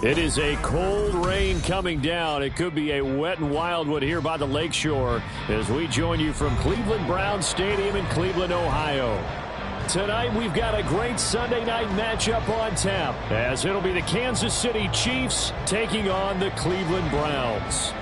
It is a cold rain coming down. It could be a wet and wild one here by the lakeshore as we join you from Cleveland Browns Stadium in Cleveland, Ohio. Tonight we've got a great Sunday night matchup on tap as it'll be the Kansas City Chiefs taking on the Cleveland Browns.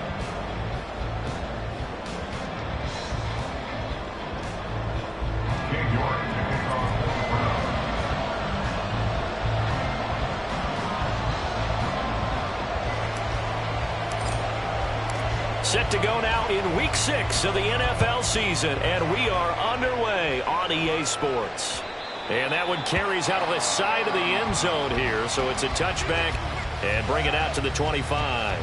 Set to go now in Week 6 of the NFL season, and we are underway on EA Sports. And that one carries out of the side of the end zone here, so it's a touchback and bring it out to the 25.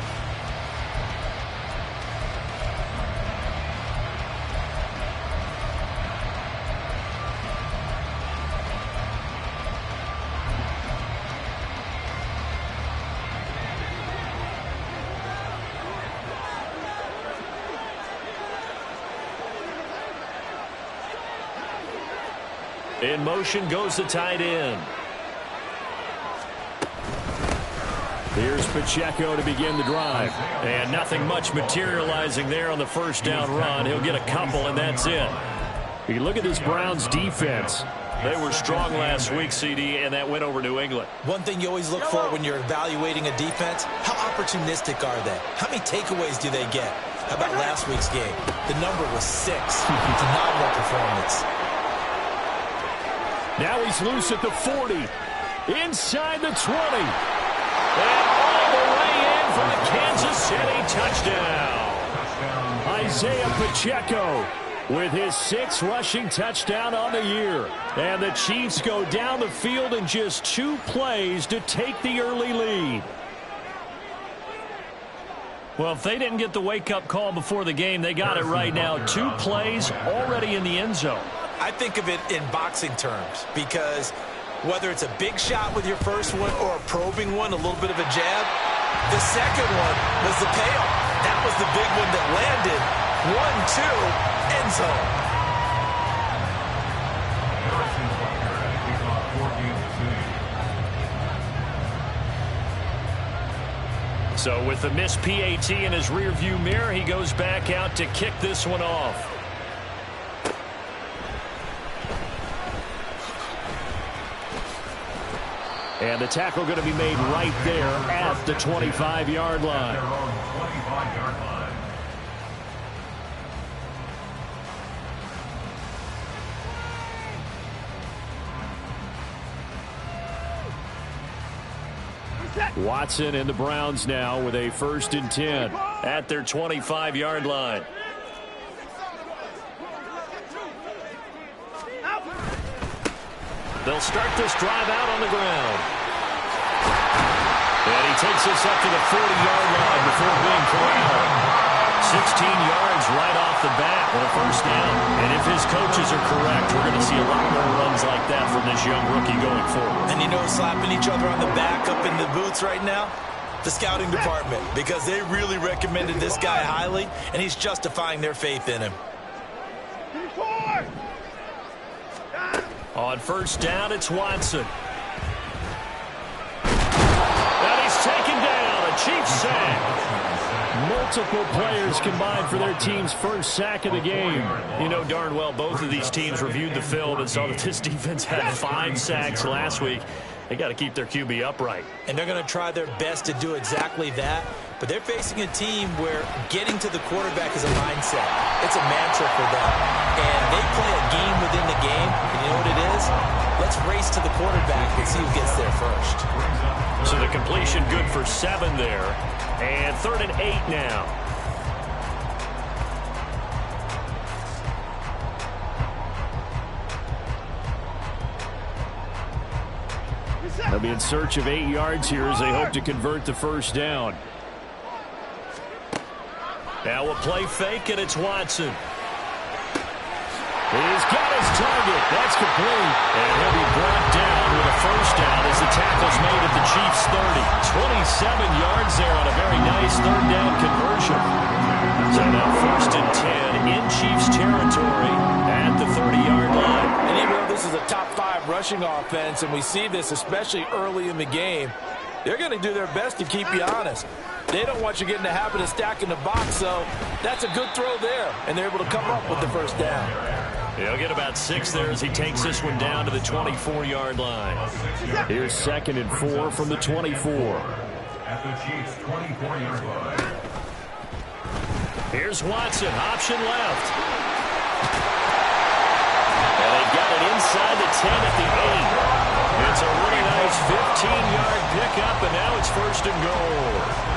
In motion goes the tight end. Here's Pacheco to begin the drive. And nothing much materializing there on the first down run. He'll get a couple, and that's it. You look at this Browns defense. They were strong last week, CD, and that went over New England. One thing you always look for when you're evaluating a defense, how opportunistic are they? How many takeaways do they get? How about last week's game? The number was 6. Phenomenal performance. Now he's loose at the 40. Inside the 20. And all the way in for the Kansas City touchdown. Isaiah Pacheco with his 6th rushing touchdown on the year. And the Chiefs go down the field in just 2 plays to take the early lead. Well, if they didn't get the wake-up call before the game, they got it right now. 2 plays already in the end zone. I think of it in boxing terms because whether it's a big shot with your first one or a probing one, a little bit of a jab, the second one was the payoff. That was the big one that landed. 1-2, end zone. So with the missed PAT in his rearview mirror, he goes back out to kick this one off. And the tackle going to be made right there at the 25-yard line. Watson and the Browns now with a 1st and 10 at their 25-yard line. They'll start this drive out on the ground. And he takes this up to the 40-yard line before being corralled. 16 yards right off the bat with a 1st down. And if his coaches are correct, we're going to see a lot more runs like that from this young rookie going forward. And you know, slapping each other on the back up in the booths right now, the scouting department, because they really recommended this guy highly, and he's justifying their faith in him. On 1st down, it's Watson. And he's taken down. A Chiefs sack. Multiple players combined for their team's 1st sack of the game. You know darn well both of these teams reviewed the film and saw that this defense had 5 sacks last week. They got to keep their QB upright. And they're going to try their best to do exactly that. But they're facing a team where getting to the quarterback is a mindset. It's a mantra for them. And they play a game within the game. And you know what it is? Let's race to the quarterback and see who gets there first. So the completion good for 7 there. And 3rd and 8 now. They'll be in search of 8 yards here as they hope to convert the 1st down. Now a play fake, and it's Watson. He's got his target. That's complete. And he'll be brought down with a 1st down as the tackle's made at the Chiefs' 30. 27 yards there on a very nice 3rd down conversion. So now 1st and 10 in Chiefs territory at the 30-yard line. And even though this is a top 5 rushing offense, and we see this especially early in the game, They're going to do their best to keep you honest. They don't want you getting the habit of stacking the box, so that's a good throw there, and they're able to come up with the first down. He'll get about 6 there as he takes this one down to the 24-yard line. Here's 2nd and 4 from the 24. At the Chiefs' 24-yard line. Here's Watson, option left. And they've got it inside the 10 at the 8. It's a really nice 15-yard pickup, and now it's 1st and goal.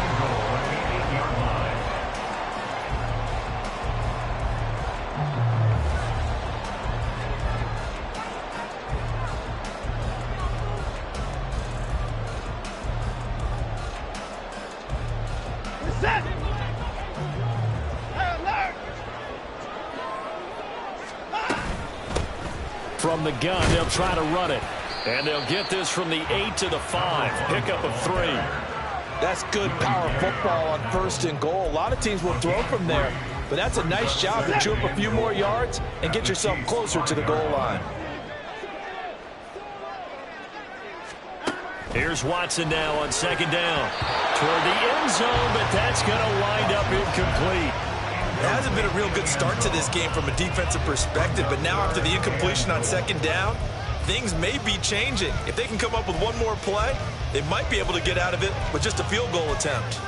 From the gun, they'll try to run it. And they'll get this from the 8 to the 5. Pickup of 3. That's good power football on 1st and goal. A lot of teams will throw from there, but that's a nice job to chew up a few more yards and get yourself closer to the goal line. Here's Watson now on 2nd down. Toward the end zone, but that's going to wind up incomplete. It hasn't been a real good start to this game from a defensive perspective, but now after the incompletion on 2nd down, things may be changing. If they can come up with one more play, they might be able to get out of it with just a field goal attempt.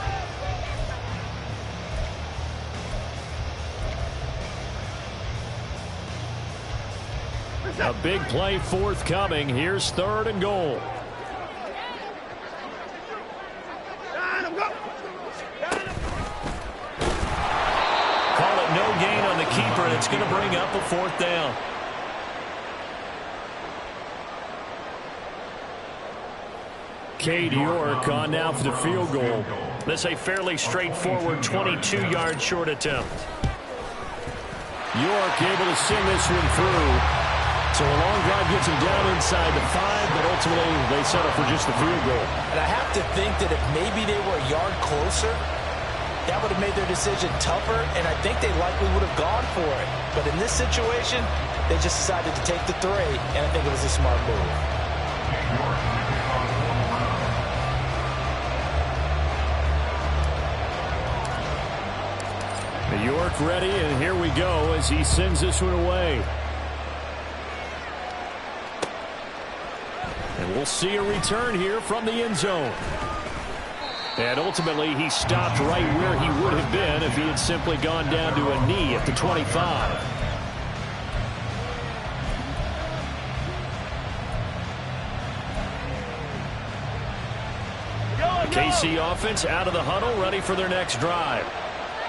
A big play forthcoming. Here's 3rd and goal. Call it no gain on the keeper, and it's going to bring up a 4th down. Cade York on now for the field goal. This a fairly straightforward 22-yard short attempt. York able to sing this one through. So a long drive gets him down inside the 5, but ultimately they settle for just the field goal. And I have to think that if maybe they were a yard closer, that would have made their decision tougher, and I think they likely would have gone for it. But in this situation, they just decided to take the 3, and I think it was a smart move. York ready, and here we go as he sends this one away. And we'll see a return here from the end zone. And ultimately, he stopped right where he would have been if he had simply gone down to a knee at the 25. The KC offense out of the huddle, ready for their next drive.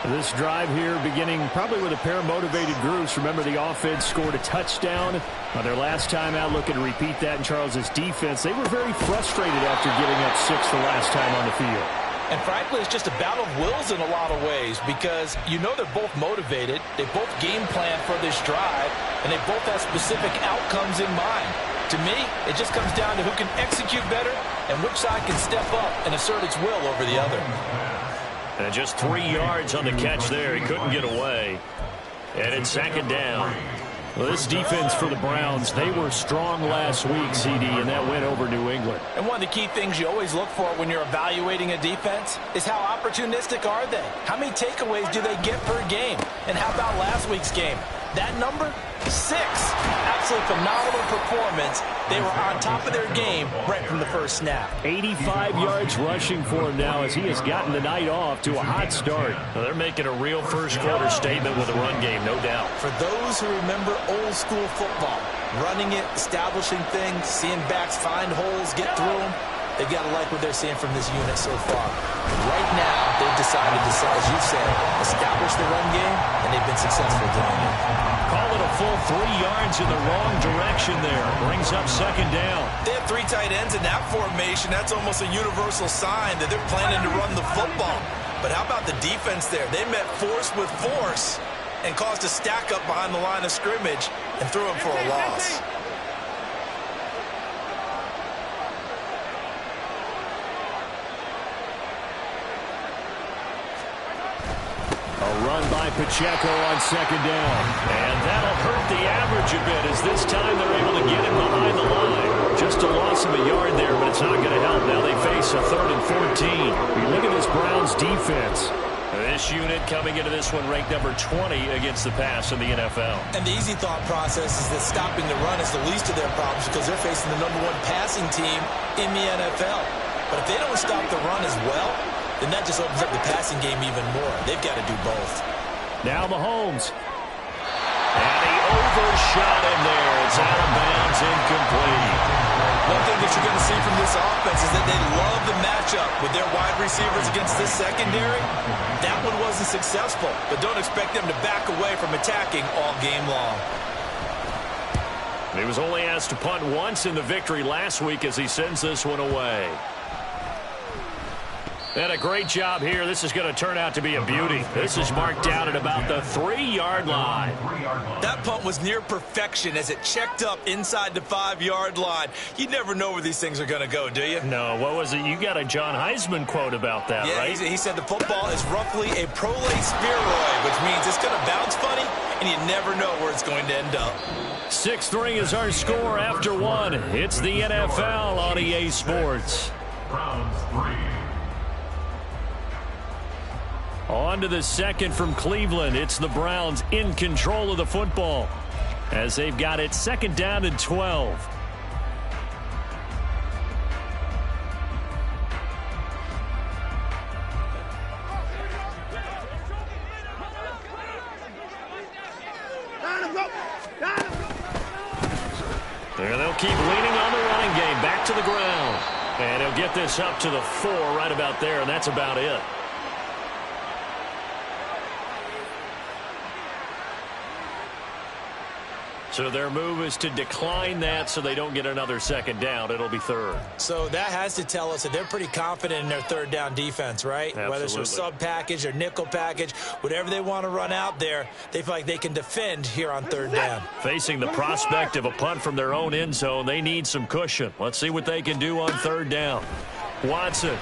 This drive here beginning probably with a pair of motivated groups. Remember, the offense scored a touchdown on their last time out. Looking to repeat that in Charles's defense. They were very frustrated after giving up 6 the last time on the field. And frankly, it's just a battle of wills in a lot of ways because you know they're both motivated. They both game plan for this drive, and they both have specific outcomes in mind. To me, it just comes down to who can execute better and which side can step up and assert its will over the other. And just 3 yards on the catch there. He couldn't get away. And it's 2nd down. Well, this defense for the Browns, they were strong last week, CD, and that went over New England. And one of the key things you always look for when you're evaluating a defense is how opportunistic are they? How many takeaways do they get per game? And how about last week's game? That number? 6. Absolutely phenomenal performance. They were on top of their game right from the first snap. 85 yards rushing for him now as he has gotten the night off to a hot start. Well, they're making a real first-quarter statement with a run game, no doubt. For those who remember old-school football, running it, establishing things, seeing backs find holes, get through them, they've got to like what they're seeing from this unit so far. Right now, they've decided to, as you said, establish the run game, and they've been successful doing it. Call it a full 3 yards in the wrong direction there. Brings up 2nd down. They have 3 tight ends in that formation. That's almost a universal sign that they're planning to run the football. But how about the defense there? They met force with force and caused a stack up behind the line of scrimmage and threw him for a loss. A run by Pacheco on 2nd down. And that'll hurt the average a bit as this time they're able to get him behind the line. Just a loss of a yard there, but it's not going to help. Now they face a 3rd and 14. You look at this Browns defense. This unit coming into this one ranked number 20 against the pass in the NFL. And the easy thought process is that stopping the run is the least of their problems because they're facing the #1 passing team in the NFL. But if they don't stop the run as well, then that just opens up the passing game even more. They've got to do both. Now Mahomes. And he overshot him there. It's out of bounds, incomplete. One thing that you're going to see from this offense is that they love the matchup with their wide receivers against this secondary. That one wasn't successful, but don't expect them to back away from attacking all game long. He was only asked to punt once in the victory last week as he sends this one away. And a great job here. This is going to turn out to be a beauty. This is marked down at about the 3-yard line. That punt was near perfection as it checked up inside the 5-yard line. You never know where these things are going to go, do you? No, what was it? You got a John Heisman quote about that, yeah, right? He said the football is roughly a prolate spheroid, which means it's going to bounce funny, and you never know where it's going to end up. 6-3 is our score after 1. It's the NFL on EA Sports. Browns 3. On to the second from Cleveland. It's the Browns in control of the football as they've got it 2nd down and 12. And they'll keep leaning on the running game. Back to the ground. And he'll get this up to the 4 right about there, and that's about it. So their move is to decline that so they don't get another 2nd down. It'll be 3rd. So that has to tell us that they're pretty confident in their 3rd down defense, right? Absolutely. Whether it's a sub package or nickel package, whatever they want to run out there, they feel like they can defend here on 3rd down. Facing the prospect of a punt from their own end zone, they need some cushion. Let's see what they can do on 3rd down. Watson.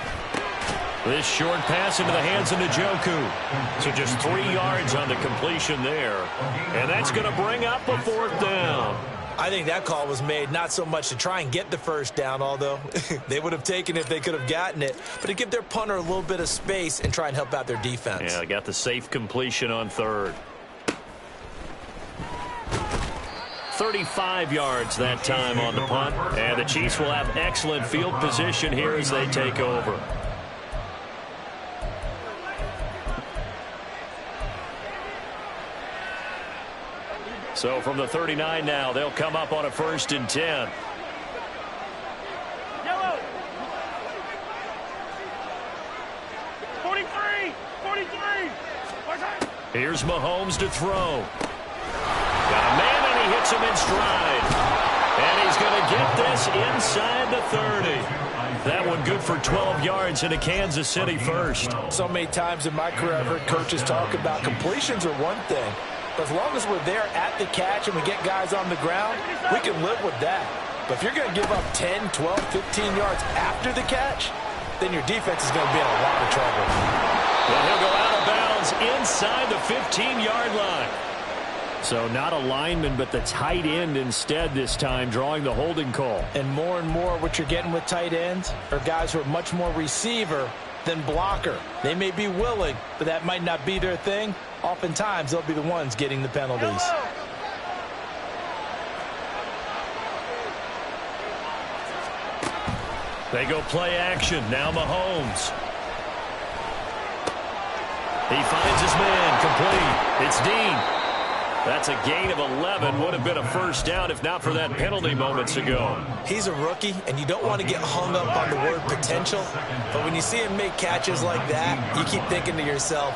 This short pass into the hands of Njoku. So just 3 yards on the completion there. And that's going to bring up a 4th down. I think that call was made not so much to try and get the 1st down, although they would have taken it if they could have gotten it, but to give their punter a little bit of space and try and help out their defense. Yeah, got the safe completion on 3rd. 35 yards that time on the punt. And the Chiefs will have excellent field position here as they take over. So from the 39 now, they'll come up on a 1st and 10. Yellow. 43. 43. Here's Mahomes to throw. Got a man, and he hits him in stride. And he's going to get this inside the 30. That one good for 12 yards into Kansas City 1st. So many times in my career, I've heard coaches talk about completions are one thing. But as long as we're there at the catch and we get guys on the ground, we can live with that. But if you're going to give up 10, 12, 15 yards after the catch, then your defense is going to be in a lot of trouble. Well, he'll go out of bounds inside the 15-yard line. So not a lineman, but the tight end instead this time, drawing the holding call. And more what you're getting with tight ends are guys who are much more receiver than blocker. They may be willing, but that might not be their thing. Oftentimes, they'll be the ones getting the penalties. They go play action. Now Mahomes. He finds his man. Complete. It's Dean. That's a gain of 11. Would have been a 1st down if not for that penalty moments ago. He's a rookie, and you don't want to get hung up on the word potential. But when you see him make catches like that, you keep thinking to yourself,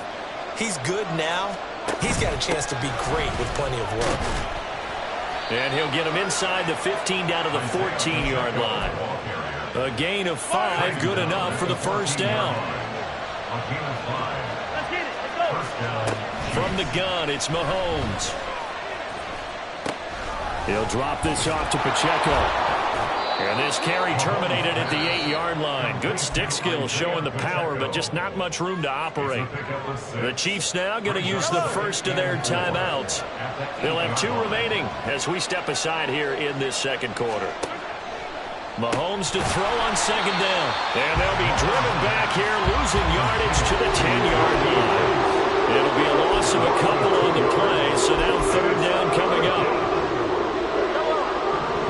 he's good now. He's got a chance to be great with plenty of work. And he'll get him inside the 15 down to the 14-yard line. A gain of 5, good enough for the 1st down. From the gun, it's Mahomes. He'll drop this off to Pacheco. And this carry terminated at the 8-yard line. Good stick skill showing the power, but just not much room to operate. The Chiefs now going to use the first of their timeouts. They'll have 2 remaining as we step aside here in this 2nd quarter. Mahomes to throw on second down. And they'll be driven back here, losing yardage to the 10-yard line. It'll be a loss of a couple on the play, so now third down coming up.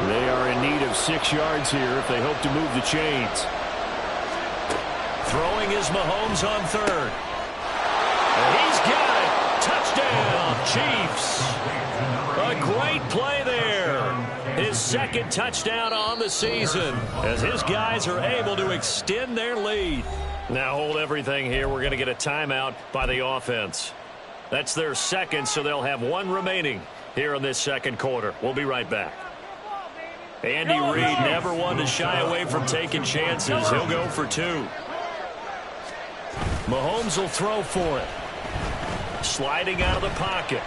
They are in need of 6 yards here if they hope to move the chains. Throwing is Mahomes on third. And he's got it. Touchdown, Chiefs. A great play there. His second touchdown on the season as his guys are able to extend their lead. Now hold everything here. We're going to get a timeout by the offense. That's their second, so they'll have one remaining here in this second quarter. We'll be right back. Andy Reid never one to shy away from taking chances. He'll go for 2. Mahomes will throw for it. Sliding out of the pocket.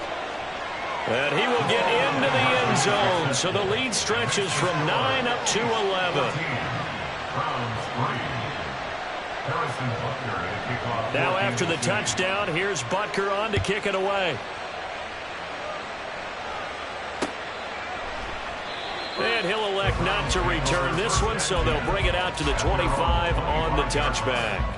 And he will get into the end zone. So the lead stretches from 9 up to 11. Now after the touchdown, here's Butker on to kick it away. And he'll elect not to return this one, so they'll bring it out to the 25 on the touchback.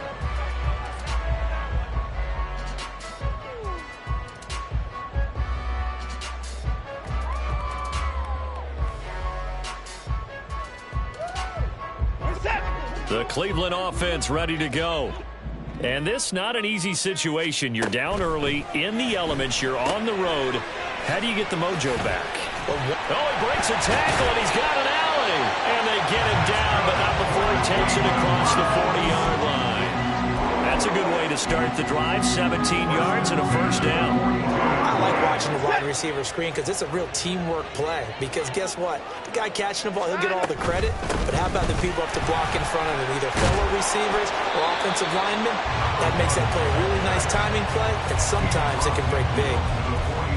The Cleveland offense ready to go. And this not an easy situation. You're down early, in the elements, you're on the road. How do you get the mojo back? Oh, he breaks a tackle, and he's got an alley. And they get him down, but not before he takes it across the 40-yard line. That's a good way to start the drive, 17 yards and a first down. I like watching the wide receiver screen because it's a real teamwork play. Because guess what? The guy catching the ball, he'll get all the credit. But how about the people up to block in front of him, either fellow receivers or offensive linemen? That makes that play a really nice timing play, and sometimes it can break big.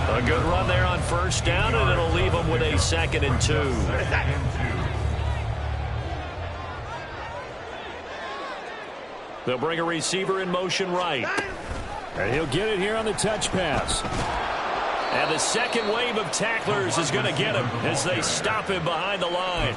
A good run there on first down, and it'll leave them with a 2nd and 2. They'll bring a receiver in motion right. And he'll get it here on the touch pass. And the second wave of tacklers is going to get him as they stop him behind the line.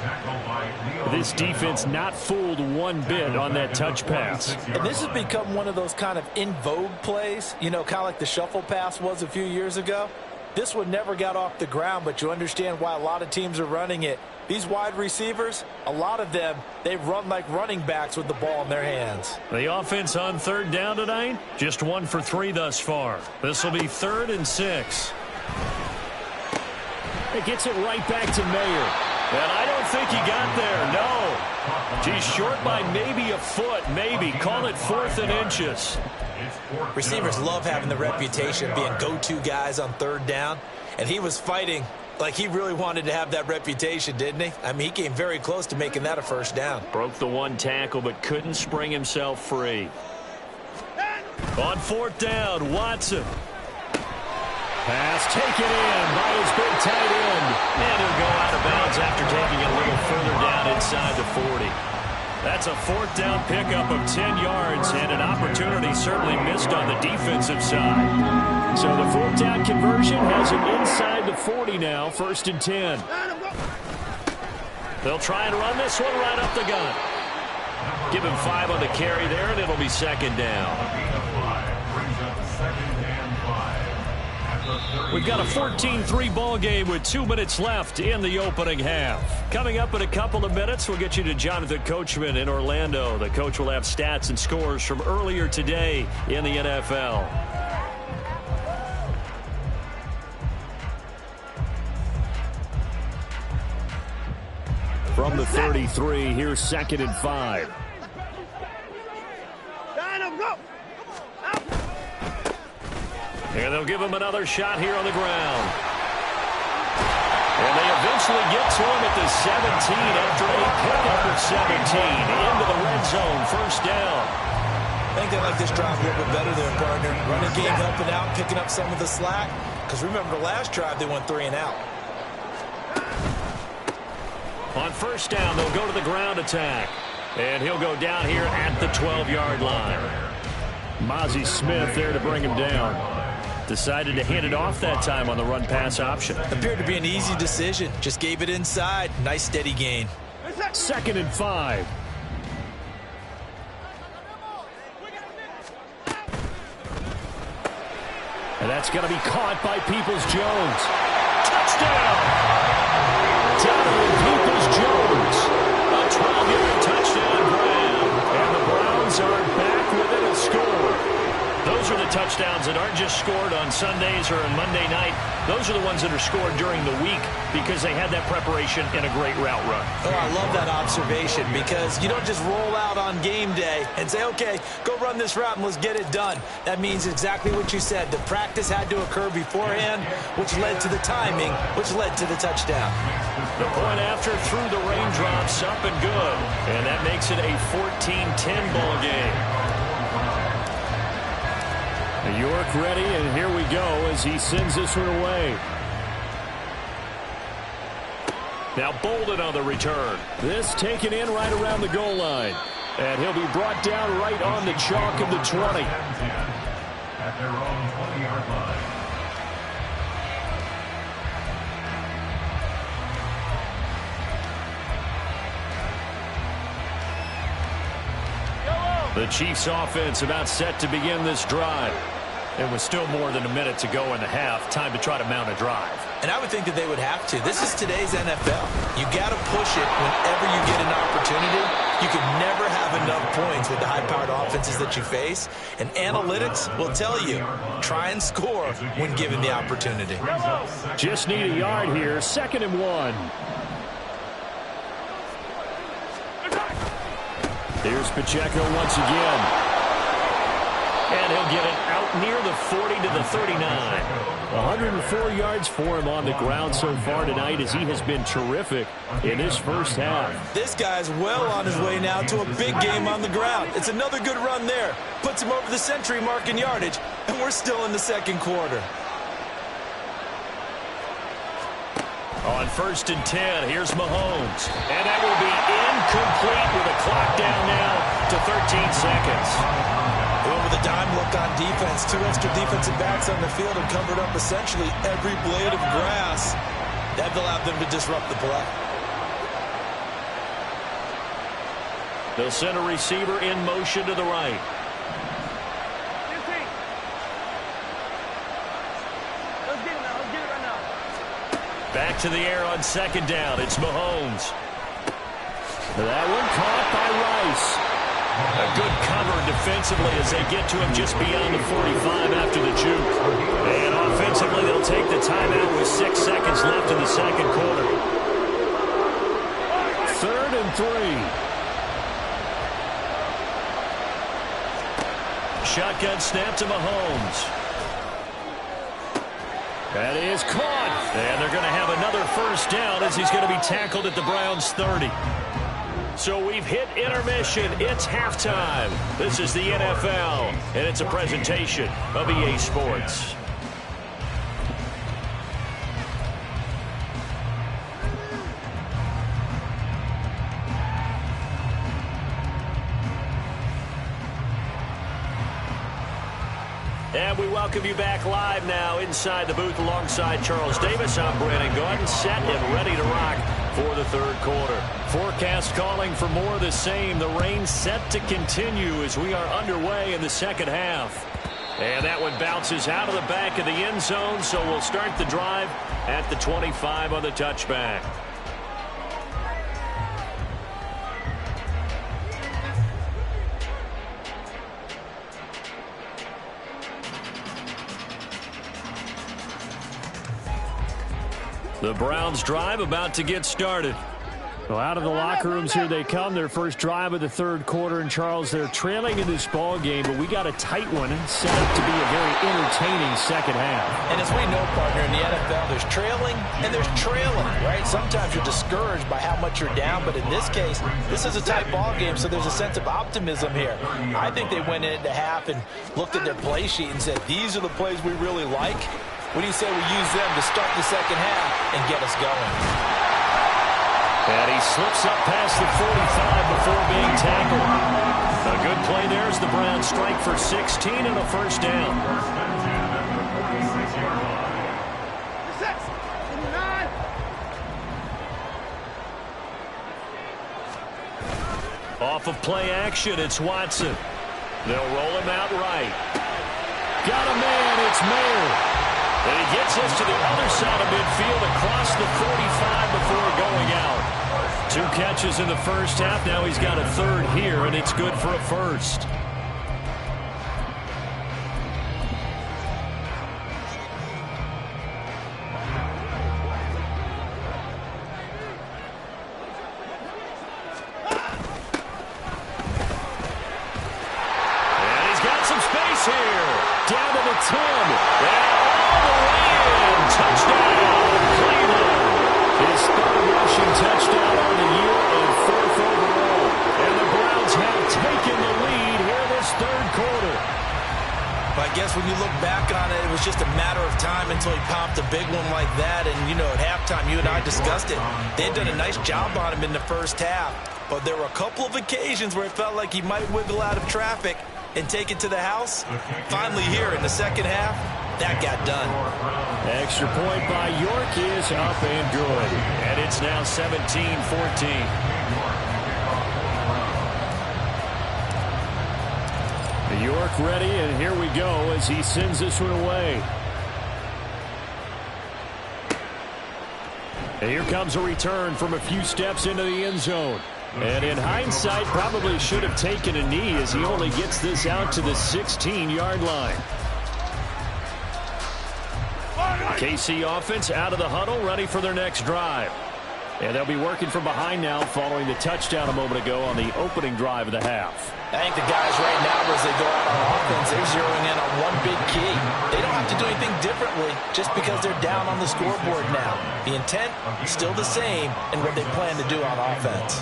This defense not fooled one bit on that touch pass. And this has become one of those kind of in vogue plays, you know, kind of like the shuffle pass was a few years ago. This one never got off the ground, but you understand why a lot of teams are running it. These wide receivers, a lot of them, they run like running backs with the ball in their hands. The offense on third down tonight, just 1 for 3 thus far. This will be 3rd and 6. It gets it right back to Mayer. And I don't think he got there, no. He's short by maybe a foot, maybe. Call it 4th and inches. Receivers love having the reputation of being go-to guys on third down. And he was fighting like he really wanted to have that reputation, didn't he? I mean, he came very close to making that a first down. Broke the one tackle, but couldn't spring himself free. On 4th down, Watson. Pass taken in by his big tight end. And he'll go out of bounds after taking it a little further down inside the 40. That's a 4th down pickup of 10 yards and an opportunity certainly missed on the defensive side. So the 4th down conversion has him inside the 40 now, 1st and 10. They'll try and run this one right up the gut. Give him 5 on the carry there, and it'll be 2nd down. We've got a 14-3 ball game with 2 minutes left in the opening half. Coming up in a couple of minutes, we'll get you to Jonathan Coachman in Orlando. The coach will have stats and scores from earlier today in the NFL. From the 33, here's 2nd and 5. And they'll give him another shot here on the ground. And they eventually get to him at the 17 after a pickup of 17 into the red zone, 1st down. I think they like this drive a little bit better there, partner. Running game helping out, picking up some of the slack. Because remember, the last drive they went 3 and out. On 1st down, they'll go to the ground attack. And he'll go down here at the 12-yard line. Mozzie Smith there to bring him down. Decided to hand it off that time on the run-pass option. Appeared to be an easy decision. Just gave it inside. Nice steady gain. 2nd and 5. And that's going to be caught by Peoples-Jones. Touchdown! Donovan Peoples-Jones. A 12-yard touchdown grab. And the Browns are back within a score. Those are the touchdowns that aren't just scored on Sundays or on Monday night. Those are the ones that are scored during the week because they had that preparation and a great route run. Oh, I love that observation because you don't just roll out on game day and say, okay, go run this route and let's get it done. That means exactly what you said. The practice had to occur beforehand, which led to the timing, which led to the touchdown. The point after through the raindrops, up and good. And that makes it a 14-10 ball game. York ready, and here we go as he sends this one away. Now Bolden on the return. This taken in right around the goal line. And he'll be brought down right on the chalk of the 20. At their own 20-yard line. The Chiefs offense about set to begin this drive. It was still more than a minute to go in the half. Time to try to mount a drive. And I would think that they would have to. This is today's NFL. You got to push it whenever you get an opportunity. You can never have enough points with the high-powered offenses that you face. And analytics will tell you, try and score when given the opportunity. Just need a yard here. 2nd and 1. Here's Pacheco once again. And he'll get it out near the 40 to the 39. 104 yards for him on the ground so far tonight as he has been terrific in this first half. This guy's well on his way now to a big game on the ground. It's another good run there. Puts him over the century mark in yardage, and we're still in the second quarter. On 1st and 10, here's Mahomes. And that will be incomplete with a clock down now to 13 seconds. Going with a dime look on defense. 2 extra defensive backs on the field and covered up essentially every blade of grass. That allowed them to disrupt the play. They'll send a receiver in motion to the right. Back to the air on 2nd down. It's Mahomes. That one caught by Rice. A good cover defensively as they get to him just beyond the 45 after the juke. And offensively, they'll take the timeout with 6 seconds left in the second quarter. 3rd and 3. Shotgun snap to Mahomes. That is caught. And they're going to have another first down as he's going to be tackled at the Browns' 30. So we've hit intermission. It's halftime. This is the NFL, and it's a presentation of EA Sports. And we welcome you back live now inside the booth alongside Charles Davis. I'm Brandon Gordon, set and ready to rock for the third quarter. Forecast calling for more of the same. The rain set to continue as we are underway in the second half. And that one bounces out of the back of the end zone, so we'll start the drive at the 25 on the touchback. The Browns drive about to get started. Well, out of the locker rooms here they come. Their first drive of the third quarter. And, Charles, they're trailing in this ball game, but we got a tight one set up to be a very entertaining second half. And as we know, partner, in the NFL, there's trailing and there's trailing, right? Sometimes you're discouraged by how much you're down, but in this case, this is a tight ball game, so there's a sense of optimism here. I think they went into half and looked at their play sheet and said, these are the plays we really like. What do you say we use them to start the second half and get us going? And he slips up past the 45 before being tackled. A good play there as the Browns strike for 16 and a first down. Off of play action, it's Watson. They'll roll him out right. Got a man, it's Mayer. And he gets us to the other side of midfield across the 45 before going out. 2 catches in the first half. Now he's got a third here, and it's good for a first. And he's got some space here. Down to the 10. And all the way in. Touchdown, Cleveland. His third rushing touchdown on the year and 4th overall. And the Browns have taken the lead here this third quarter. But I guess when you look back on it, it was just a matter of time until he popped a big one like that. And, you know, at halftime, you and I discussed it. They had done a nice job on him in the first half. But there were a couple of occasions where it felt like he might wiggle out of traffic and take it to the house. Finally here in the second half, that got done. Extra point by York is up and good. And it's now 17-14. York ready, and here we go as he sends this one away. And here comes a return from a few steps into the end zone. And in hindsight, probably should have taken a knee as he only gets this out to the 16-yard line. KC offense out of the huddle, ready for their next drive. And they'll be working from behind now following the touchdown a moment ago on the opening drive of the half. I think the guys right now, as they go out on offense, they're zeroing in on one big key. They don't have to do anything differently just because they're down on the scoreboard now. The intent is still the same in what they plan to do on offense.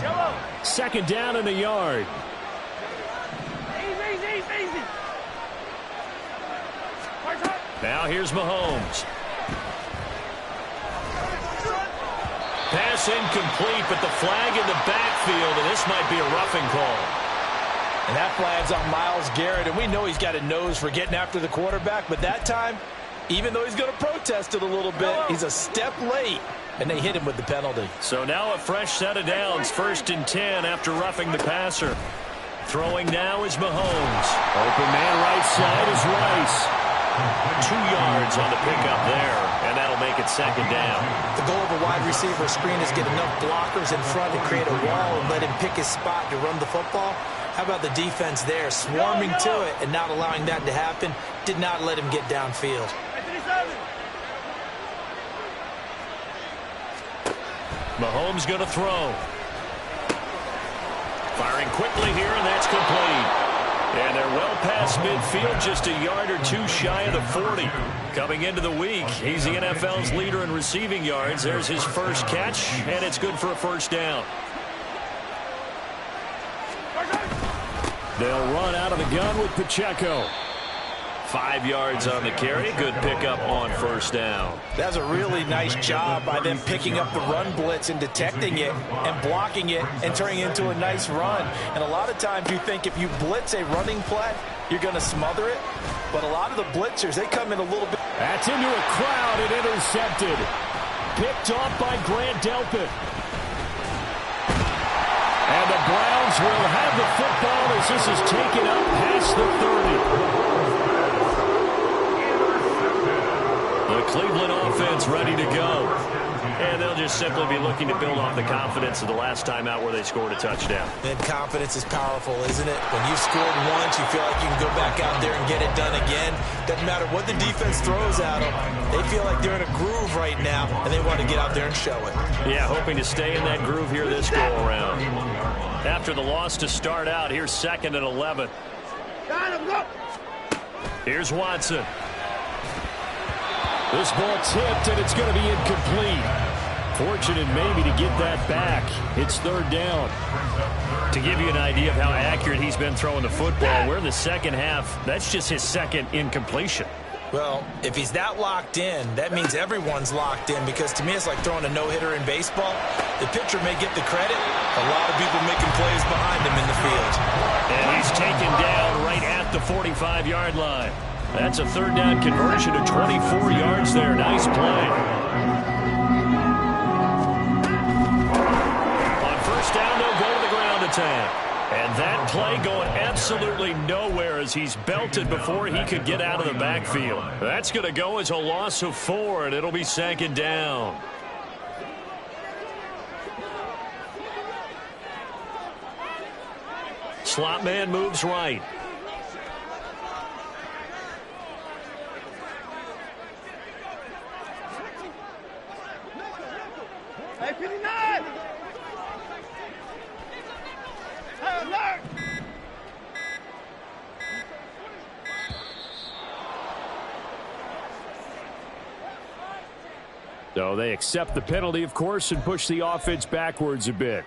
Second down in the yard. Now here's Mahomes. Pass incomplete, but the flag in the backfield, and this might be a roughing call. And that flag's on Myles Garrett, and we know he's got a nose for getting after the quarterback, but that time, even though he's going to protest it a little bit, he's a step late, and they hit him with the penalty. So now a fresh set of downs, 1st and 10 after roughing the passer. Throwing now is Mahomes. Open man right side is Rice. 2 yards on the pickup there, and that'll make it second down. The goal of a wide receiver screen is get enough blockers in front to create a wall and let him pick his spot to run the football. How about the defense there, swarming to it and not allowing that to happen? Did not let him get downfield. Mahomes going to throw. Firing quickly here, and that's complete. And they're well past midfield, just a yard or two shy of the 40. Coming into the week, he's the NFL's leader in receiving yards. There's his first catch, and it's good for a first down. They'll run out of the gun with Pacheco. 5 yards on the carry. Good pickup on first down. That's a really nice job by them picking up the run blitz and detecting it and blocking it and turning it into a nice run. And a lot of times you think if you blitz a running play, you're going to smother it. But a lot of the blitzers, they come in a little bit. That's into a crowd and intercepted. Picked off by Grant Delpit. And the Browns will have the football as this is taken up past the 30. The Cleveland offense ready to go. And they'll just simply be looking to build off the confidence of the last time out where they scored a touchdown. And confidence is powerful, isn't it? When you've scored once, you feel like you can go back out there and get it done again. Doesn't matter what the defense throws at them. They feel like they're in a groove right now, and they want to get out there and show it. Yeah, hoping to stay in that groove here this go-around. After the loss to start out, here's 2nd and 11. Here's Watson. This ball tipped, and it's going to be incomplete. Fortunate maybe to get that back. It's 3rd down. To give you an idea of how accurate he's been throwing the football, we're in the second half. That's just his 2nd incompletion. Well, if he's that locked in, that means everyone's locked in, because to me it's like throwing a no-hitter in baseball. The pitcher may get the credit. A lot of people making plays behind him in the field. And he's taken down right at the 45-yard line. That's a 3rd down conversion to 24 yards there. Nice play. On 1st down, they'll go to the ground attack. And that play going absolutely nowhere as he's belted before he could get out of the backfield. That's going to go as a loss of 4, and it'll be 2nd down. Slot man moves right. Hey, 59! Hey, alert! So they accept the penalty, of course, and push the offense backwards a bit.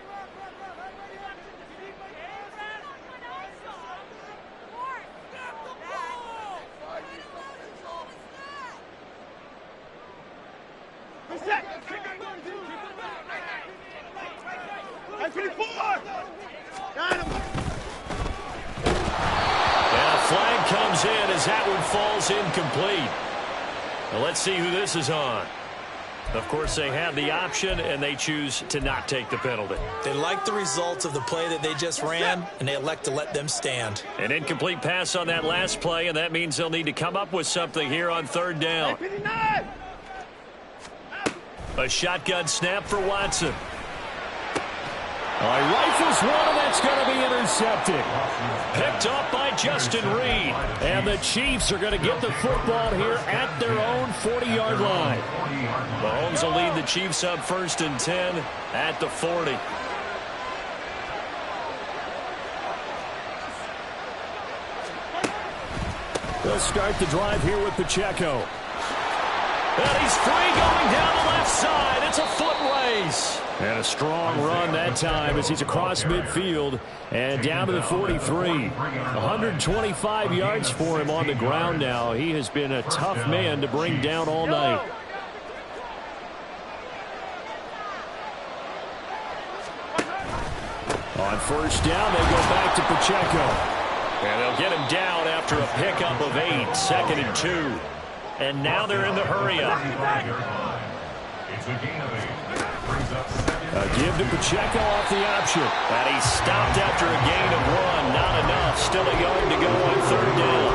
That one falls incomplete. Now let's see who this is on. Of course, they have the option, and they choose to not take the penalty. They like the results of the play that they just ran, and they elect to let them stand. An incomplete pass on that last play, and that means they'll need to come up with something here on 3rd down. A shotgun snap for Watson. Rifles one, and that's going to be intercepted. Picked up by Justin Reed. And the Chiefs are going to get the football here at their own 40-yard line. Mahomes will lead the Chiefs up 1st and 10 at the 40. They'll start the drive here with Pacheco. And he's free going down the left side. It's a foot race. And a strong run that time as he's across midfield and down to the 43. 125 yards for him on the ground now. He has been a tough man to bring down all night. On 1st down, they go back to Pacheco. And they'll get him down after a pickup of 8, 2nd and 2. And now they're in the hurry-up. A give to Pacheco off the option. And he stopped after a gain of 1. Not enough. Still a yard to go on 3rd down.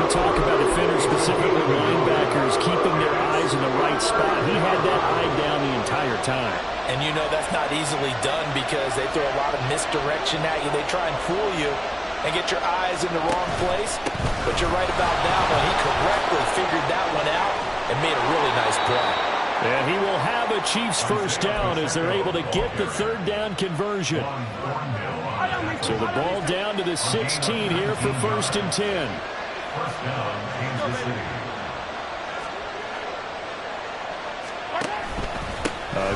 We talk about defenders, specifically linebackers, keeping their eyes in the right spot. He had that eye down the entire time. And you know that's not easily done because they throw a lot of misdirection at you. They try and fool you and get your eyes in the wrong place. But you're right about that one. He correctly figured that one out and made a really nice play. And he will have a Chiefs 1st down as they're able to get the 3rd down conversion. So the ball down to the 16 here for 1st and 10.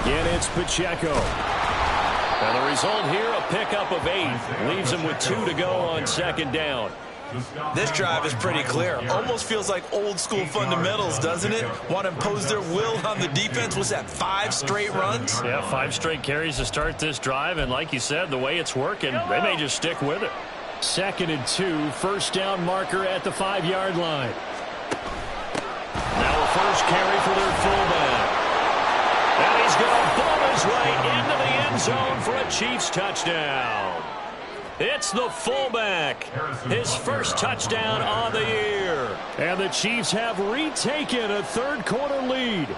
Again, it's Pacheco. And the result here, a pickup of 8. Leaves him with 2 to go on 2nd down. This drive is pretty clear. Almost feels like old-school fundamentals, doesn't it? Want to impose their will on the defense. Was that 5 straight runs? Yeah, 5 straight carries to start this drive. And like you said, the way it's working, they may just stick with it. 2nd and 2, 1st down marker at the 5-yard line. Now a first carry for their fullback. And he's going to bomb his way into the end zone for a Chiefs touchdown. It's the fullback. His first touchdown on the year. And the Chiefs have retaken a 3rd quarter lead.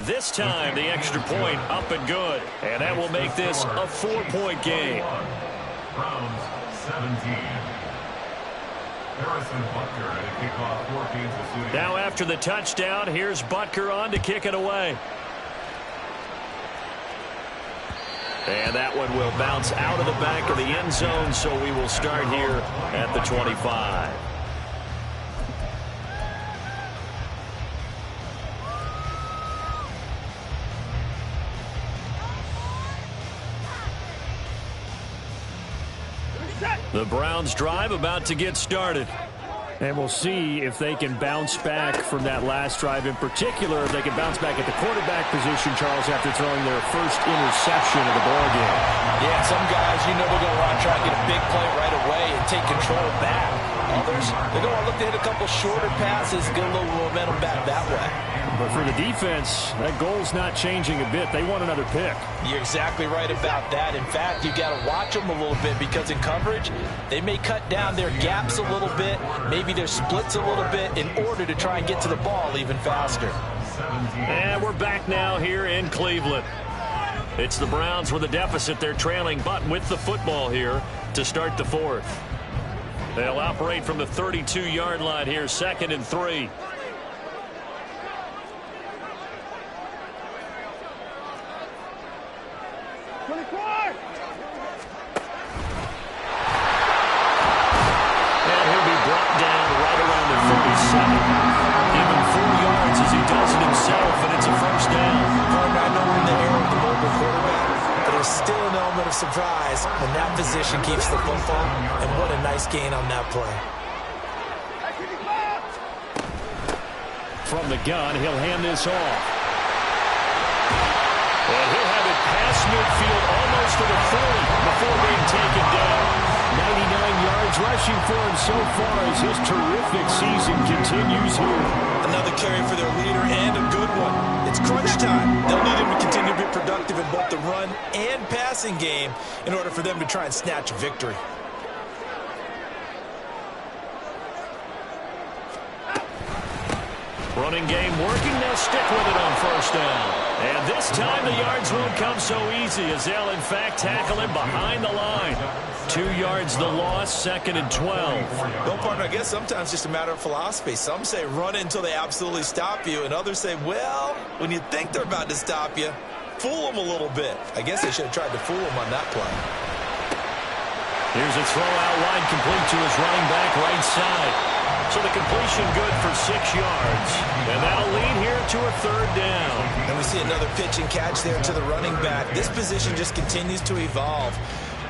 This time, the extra point up and good. And that will make this a 4-point game. Browns 17. Harrison Butker at a kickoff for Kansas City. Now after the touchdown, here's Butker on to kick it away. And that one will bounce out of the back of the end zone, so we will start here at the 25. The Browns drive about to get started. And we'll see if they can bounce back from that last drive in particular. If they can bounce back at the quarterback position, Charles, after throwing their first interception of the ballgame. Yeah, some guys, you know, they're going to want to try and get a big play right away and take control back. Others, rush. They're going to look to hit a couple shorter passes, get a little momentum back that way. But for the defense, that goal's not changing a bit. They want another pick. You're exactly right about that. In fact, you've got to watch them a little bit because in coverage, they may cut down their gaps a little bit, maybe their splits a little bit in order to try and get to the ball even faster. And we're back now here in Cleveland. It's the Browns with a deficit. They're trailing, but with the football here to start the fourth. They'll operate from the 32-yard line here, 2nd and 3. And he'll be brought down right around the 37. Even 4 yards as he does it himself, and it's a first down. I know we're in the era of the mobile quarterback, but there's still an element of surprise when that position keeps the football, and what a nice gain on that play. From the gun, he'll hand this off. And he'll have it past midfield almost to the 40 before being taken down. 99 yards rushing for him so far as his terrific season continues here. Another carry for their leader and a good one. It's crunch time. They'll need him to continue to be productive in both the run and passing game in order for them to try and snatch a victory. Running game working. They'll stick with it on first down. And this time the yards won't come so easy as they'll, in fact, tackle him behind the line. 2 yards the loss, 2nd and 12. No, partner, I guess sometimes it's just a matter of philosophy. Some say run it until they absolutely stop you, and others say, well, when you think they're about to stop you, fool them a little bit. I guess they should have tried to fool them on that play. Here's a throw out wide complete to his running back right side. So the completion good for 6 yards. And that'll lead here to a 3rd down. And we see another pitch and catch there to the running back. This position just continues to evolve.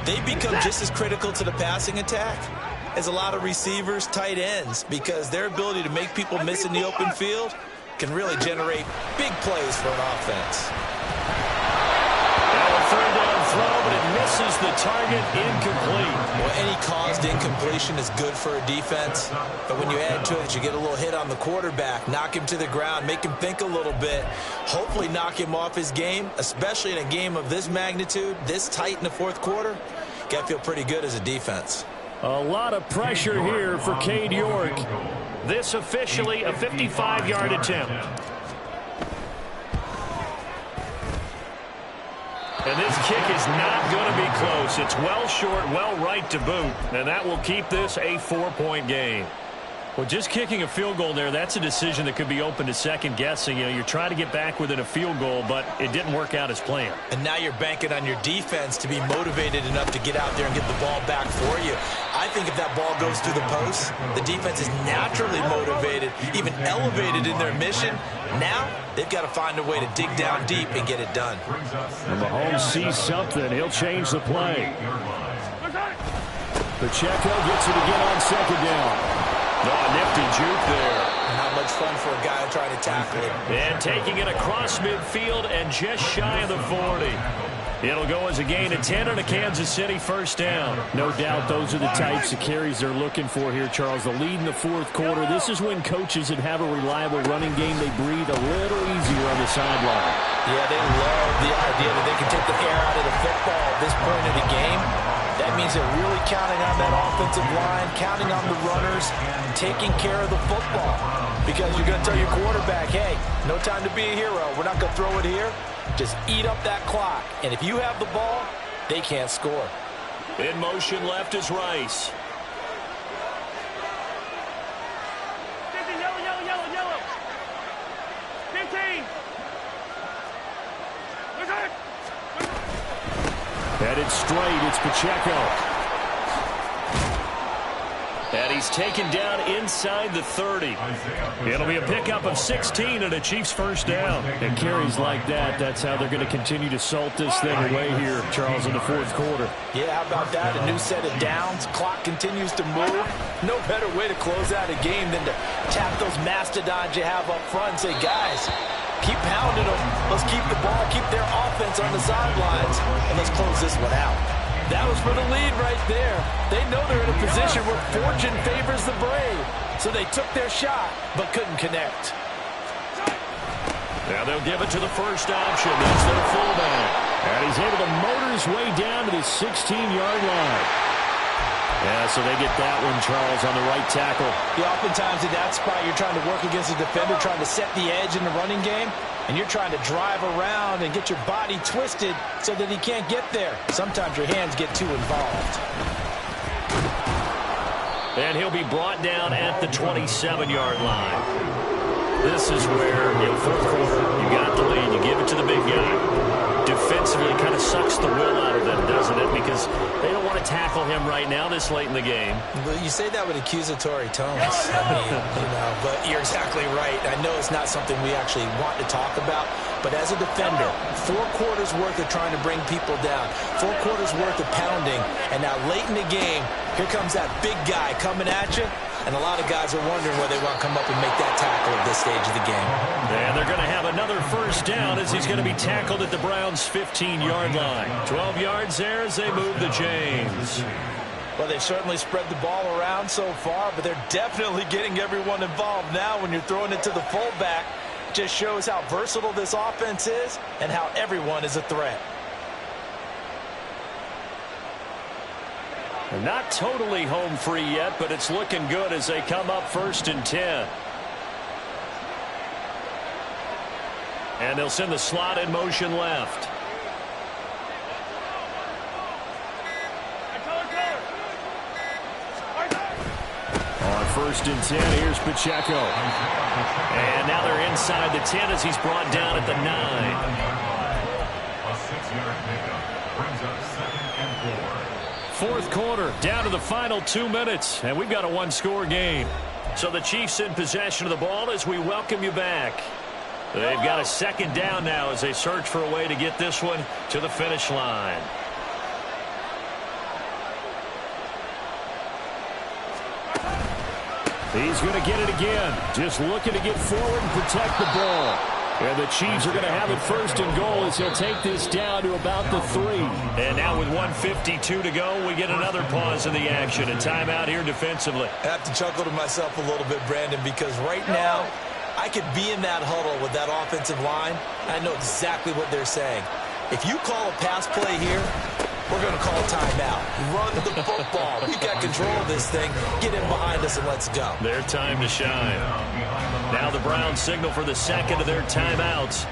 They become just as critical to the passing attack as a lot of receivers, tight ends, because their ability to make people miss in the open field can really generate big plays for an offense. Now a 3rd down throw, but it misses the target, incomplete. Well, any caused incompletion is good for a defense, but when you add to it, you get a little hit on the quarterback, knock him to the ground, make him think a little bit, hopefully knock him off his game, especially in a game of this magnitude, this tight in the 4th quarter. Got to feel pretty good as a defense. A lot of pressure here for Cade York. This officially a 55-yard attempt. And this kick is not going to be close. It's well short, well right to boot. And that will keep this a 4-point game. Well, just kicking a field goal there, that's a decision that could be open to second guessing. You know, you're trying to get back within a field goal, but it didn't work out as planned. And now you're banking on your defense to be motivated enough to get out there and get the ball back for you. I think if that ball goes through the post, the defense is naturally motivated, even elevated in their mission. Now they've got to find a way to dig down deep and get it done. When Mahomes sees something, he'll change the play. Pacheco gets it again on 2nd down. Oh, nifty juke there. Not much fun for a guy trying to tackle it. And taking it across midfield and just shy of the 40. It'll go as a gain of 10 and a Kansas City first down. No doubt those are the types of carries they're looking for here, Charles. The lead in the 4th quarter. This is when coaches that have a reliable running game, they breathe a little easier on the sideline. Yeah, they love the idea that they can take the air out of the football at this point of the game. That means they're really counting on that offensive line, counting on the runners, taking care of the football. Because you're going to tell your quarterback, hey, no time to be a hero. We're not going to throw it here. Just eat up that clock. And if you have the ball, they can't score. In motion left is Rice. Yellow. 15. Headed straight, it's Pacheco. And he's taken down inside the 30. It'll be a pickup of 16 and a Chiefs first down. And carries like that, that's how they're going to continue to salt this thing away here, Charles, in the 4th quarter. Yeah, how about that? A new set of downs. Clock continues to move. No better way to close out a game than to tap those mastodons you have up front and say, guys, keep pounding them. Let's keep the ball, keep their offense on the sidelines, and let's close this one out. That was for the lead right there. They know they're in a position where fortune favors the brave. So they took their shot, but couldn't connect. Now they'll give it to the first option. That's their fullback. And he's able to motor his way down to the 16-yard line. Yeah, so they get that one, Charles, on the right tackle. Yeah, oftentimes in that spot, you're trying to work against a defender, trying to set the edge in the running game, and you're trying to drive around and get your body twisted so that he can't get there. Sometimes your hands get too involved. And he'll be brought down at the 27-yard line. This is where, fourth quarter, you got the lead, you give it to the big guy. Defensively, kind of sucks the will out of them, doesn't it? Because they don't want to tackle him right now this late in the game. But you say that with accusatory tones. I mean, but you're exactly right. I know it's not something we actually want to talk about, but as a defender, 4 quarters worth of trying to bring people down, 4 quarters worth of pounding, and now late in the game, here comes that big guy coming at you. And a lot of guys are wondering whether they want to come up and make that tackle at this stage of the game. And they're going to have another first down as he's going to be tackled at the Browns' 15-yard line. 12 yards there as they move the chains. Well, they've certainly spread the ball around so far, but they're definitely getting everyone involved now when you're throwing it to the fullback. It just shows how versatile this offense is and how everyone is a threat. Not totally home free yet, but it's looking good as they come up 1st and 10. And they'll send the slot in motion left. On 1st and 10, here's Pacheco. And now they're inside the 10 as he's brought down at the 9. A 6-yard pickup brings up 2nd and 4. Fourth quarter, down to the final 2 minutes, and we've got a one-score game. So the Chiefs in possession of the ball as we welcome you back. They've got a 2nd down now as they search for a way to get this one to the finish line. He's going to get it again. Just looking to get forward and protect the ball. And the Chiefs are going to have it 1st and goal as he'll take this down to about the 3. And now with 1:52 to go, we get another pause in the action. A timeout here defensively. I have to chuckle to myself a little bit, Brandon, because right now I could be in that huddle with that offensive line. I know exactly what they're saying. If you call a pass play here, we're going to call a timeout. Run the football. We've got control of this thing. Get in behind us and let's go. Their time to shine. Now the Browns signal for the 2nd of their timeouts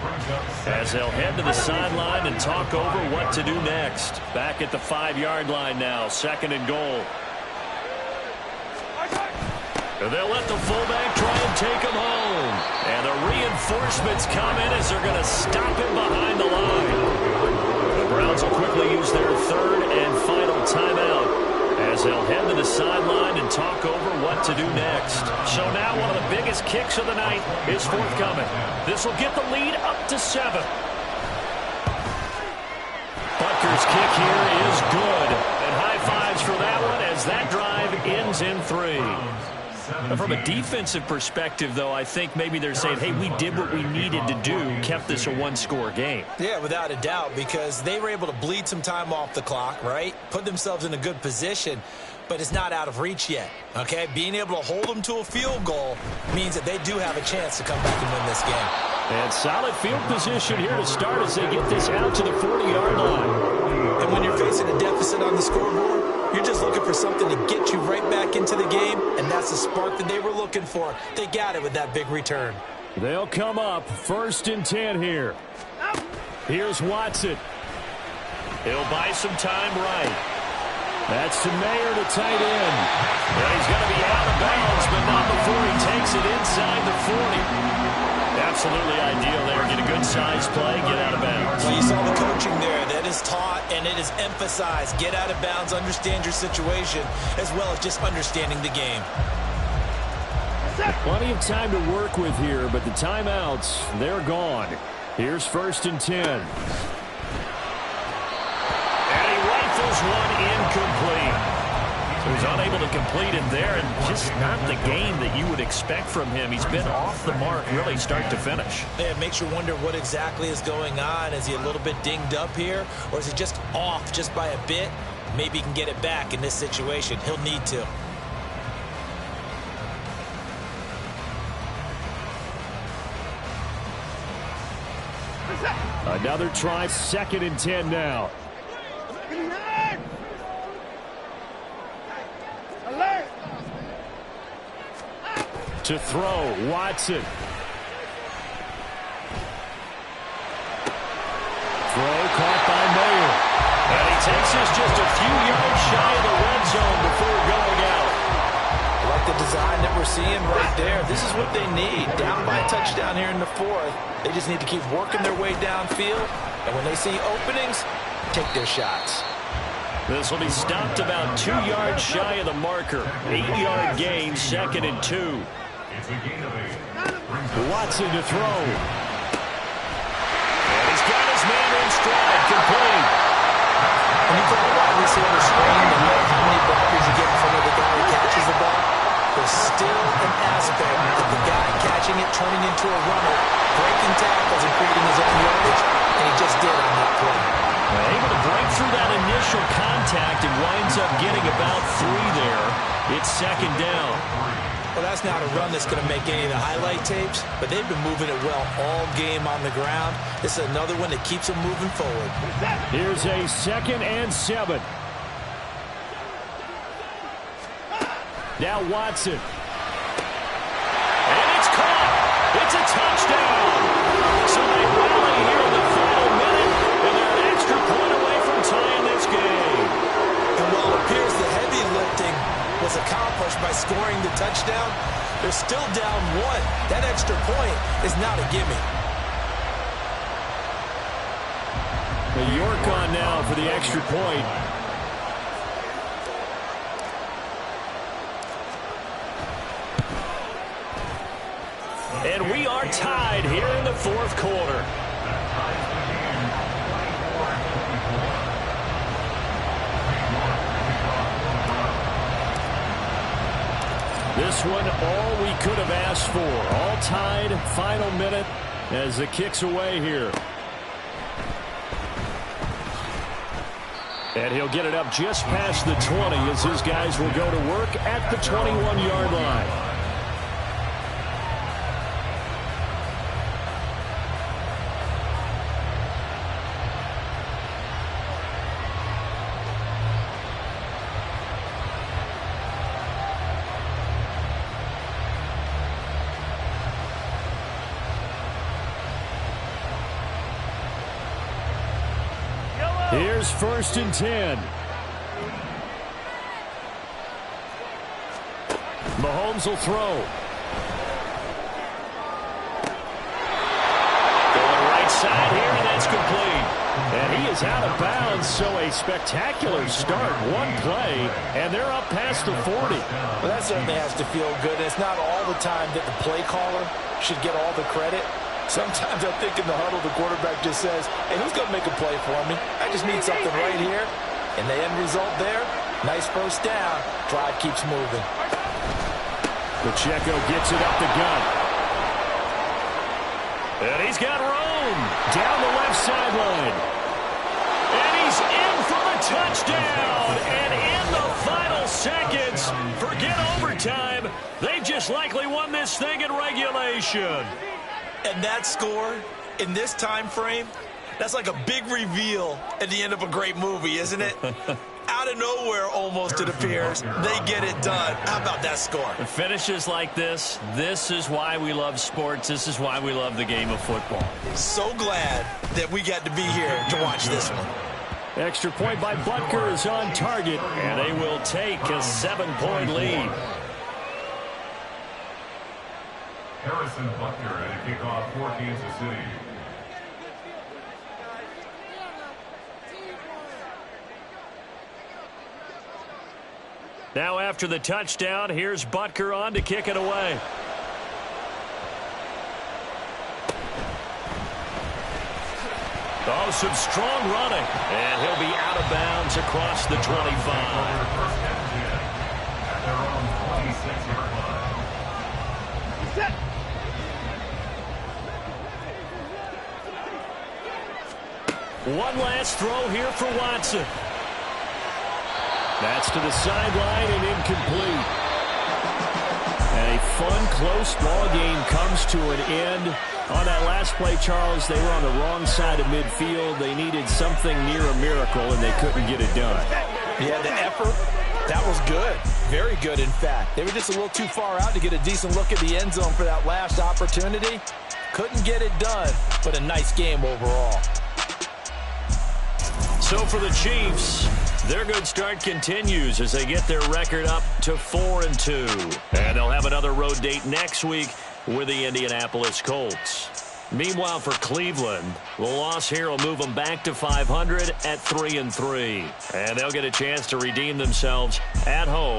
as they'll head to the sideline and talk over what to do next. Back at the 5-yard line now, 2nd and goal. And they'll let the fullback try and take him home. And the reinforcements come in as they're going to stop him behind the line. The Browns will quickly use their 3rd and final timeout as they'll head to the sideline and talk over what to do next. So now one of the biggest kicks of the night is forthcoming. This will get the lead up to 7. Butker's kick here is good. And high fives for that one as that drive ends in 3. From a defensive perspective, though, I think maybe they're saying, hey, we did what we needed to do, kept this a one-score game. Yeah, without a doubt, because they were able to bleed some time off the clock, right? Put themselves in a good position, but it's not out of reach yet, okay? Being able to hold them to a field goal means that they do have a chance to come back and win this game. And solid field position here to start as they get this out to the 40-yard line. And when you're facing a deficit on the scoreboard, you're just looking for something to get you right back into the game, and that's the spark that they were looking for. They got it with that big return. They'll come up 1st and 10 here. Here's Watson. He'll buy some time right. That's to Mayer, the tight end. Well, he's going to be out of bounds, but not before he takes it inside the 40. Absolutely ideal there. Get a good size play, get out of bounds. Well, you saw the coaching there. That is taught and it is emphasized. Get out of bounds, understand your situation, as well as just understanding the game. Plenty of time to work with here, but the timeouts, they're gone. Here's 1st and 10. And he rifles one incomplete. So he's unable to complete it there, and just not the game that you would expect from him. He's been off the mark really start to finish. Yeah, it makes you wonder what exactly is going on. Is he a little bit dinged up here, or is he just off just by a bit? Maybe he can get it back in this situation. He'll need to. Another try, 2nd and 10 now. Alert! To throw, Watson. Throw caught by Mayer. And he takes us just a few yards shy of the red zone before going out. I like the design that we're seeing right there. This is what they need. Down by a touchdown here in the 4th. They just need to keep working their way downfield. And when they see openings, take their shots. This will be stopped about 2 yards shy of the marker. 8-yard gain, 2nd and 2. It's a gain of 8. Watson to throw. And he's got his man in stride, complete. When you got a wide receiver screen, no matter how many blockers you get in front of the guy who catches the ball, there's still an aspect of the guy catching it, turning into a runner, breaking tackles and creating his own yardage, and he just did on that play. Able to break through that initial contact and winds up getting about 3 there. It's 2nd down. Well, that's not a run that's going to make any of the highlight tapes, but they've been moving it well all game on the ground. This is another one that keeps them moving forward. Here's a 2nd and 7. Now Watson. And it's caught. It's a touchdown. So they rally here in the final minute, and they're an extra point away from tying this game. And while it appears the heavy lifting was accomplished by scoring the touchdown, they're still down 1. That extra point is not a gimme. The York on now for the extra point. And we are tied here in the 4th quarter. This one, all we could have asked for. All tied, final minute as the kick's away here. And he'll get it up just past the 20 as his guys will go to work at the 21-yard line. Here's 1st and 10. Mahomes will throw. Going right side here, and that's complete. And he is out of bounds, so a spectacular start. One play, and they're up past the 40. Well, that certainly has to feel good. It's not all the time that the play caller should get all the credit. Sometimes I think in the huddle, the quarterback just says, hey, who's going to make a play for me? I just need something right here. And the end result there, nice first down. Drive keeps moving. Pacheco gets it up the gut. And he's got room. Down the left sideline. And he's in for the touchdown. And in the final seconds, forget overtime. They just likely won this thing in regulation. And that score in this time frame, that's like a big reveal at the end of a great movie, isn't it? Out of nowhere, almost, it appears. They get it done. How about that score? Finishes like this is why we love sports. This is why we love the game of football. So glad that we got to be here to watch this one. Extra point by Butker is on target. And they will take a 7-point lead. Harrison Butker at a kickoff for Kansas City. Now after the touchdown, here's Butker on to kick it away. Oh, some strong running. And he'll be out of bounds across the 25. At their own 26-yard line. Set. One last throw here for Watson. That's to the sideline and incomplete. And a fun, close ball game comes to an end On that last play, Charles, they were on the wrong side of midfield. They needed something near a miracle, and they couldn't get it done. Yeah, the effort, that was good. Very good, in fact. They were just a little too far out to get a decent look at the end zone for that last opportunity. Couldn't get it done, but a nice game overall. So for the Chiefs, their good start continues as they get their record up to 4-2. And they'll have another road date next week with the Indianapolis Colts. Meanwhile, for Cleveland, the loss here will move them back to 500 at 3-3. And they'll get a chance to redeem themselves at home.